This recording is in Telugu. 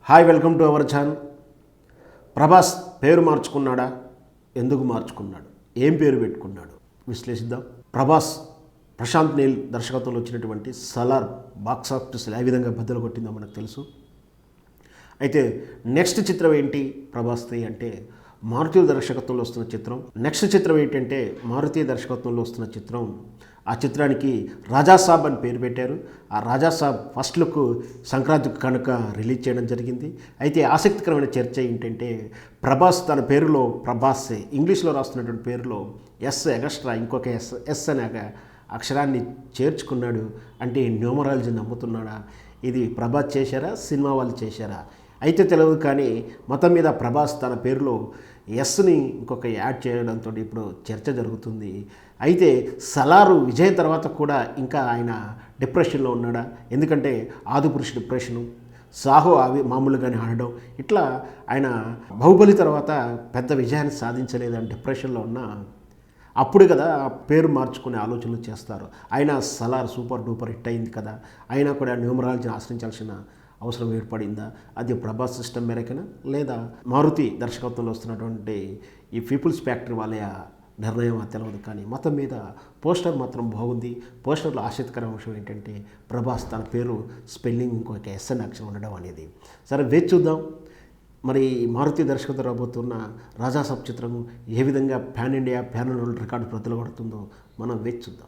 Hi, welcome to our channel. Prabhas పేరు మార్చుకున్నాడా? ఎందుకు మార్చుకున్నాడు? ఏం పేరు పెట్టుకున్నాడు? విశ్లేషిద్దాం. ప్రభాస్ ప్రశాంత్ నీల్ దర్శకత్వంలో వచ్చినటువంటి సలార్ బాక్స్ ఆఫీస్ ఏ విధంగా బద్దలు కొట్టిందో మనకు తెలుసు. అయితే నెక్స్ట్ చిత్రం ఏంటి ప్రభాస్ది అంటే మారుతి దర్శకత్వంలో వస్తున్న చిత్రం. నెక్స్ట్ చిత్రం ఏంటంటే మారుతి దర్శకత్వంలో వస్తున్న చిత్రం. ఆ చిత్రానికి రాజాసాబ్ అని పేరు పెట్టారు. ఆ రాజాసాబ్ ఫస్ట్ లుక్ సంక్రాంతికి కనుక రిలీజ్ చేయడం జరిగింది. అయితే ఆసక్తికరమైన చర్చ ఏంటంటే ప్రభాస్ తన పేరులో ప్రభాస్ ఇంగ్లీష్లో రాస్తున్నటువంటి పేరులో ఎస్ ఎగస్ట్రా ఇంకొక ఎస్ అనే అక్షరాన్ని చేర్చుకున్నాడు. అంటే న్యూమరాలజీ నమ్ముతున్నాడా? ఇది ప్రభాస్ చేశారా, సినిమా వాళ్ళు చేశారా అయితే తెలియదు. కానీ మొత్తం మీద ప్రభాస్ తన పేరులో ఎస్ని ఇంకొక యాడ్ చేయడంతో ఇప్పుడు చర్చ జరుగుతుంది. అయితే సలారు విజయ్ తర్వాత కూడా ఇంకా ఆయన డిప్రెషన్లో ఉన్నాడా? ఎందుకంటే ఆదిపురుషు డిప్రెషను, సాహో అవి మామూలుగానే ఆడడం, ఇట్లా ఆయన బాహుబలి తర్వాత పెద్ద విజయాన్ని సాధించలేదని డిప్రెషన్లో ఉన్న అప్పుడు కదా పేరు మార్చుకునే ఆలోచనలు చేస్తారు. అయినా సలార్ సూపర్ డూపర్ హిట్ అయింది కదా, అయినా కూడా న్యూమరాలజీని ఆశ్రయించాల్సిన అవసరం ఏర్పడిందా? అది ప్రభాస్ సిస్టమ్ మేరకేనా, లేదా మారుతి దర్శకత్వంలో వస్తున్నటువంటి ఈ పీపుల్స్ ఫ్యాక్టరీ వాళ్ళ నిర్ణయం తెలియదు. కానీ మొత్తం మీద పోస్టర్ మాత్రం బాగుంది. పోస్టర్లో ఆసక్తికరమైన విషయం ఏంటంటే ప్రభాస్ తన పేరు స్పెల్లింగ్ ఇంకొక ఎస్ఎన్ అక్షరం ఉండడం అనేది. సరే, వేచి చూద్దాం. మరి మారుతి దర్శకత్వం రాబోతున్న రాజాసాబ్ చిత్రం ఏ విధంగా pan India pan world record ప్రతులు కొడుతుందో మనం వేచి చూద్దాం.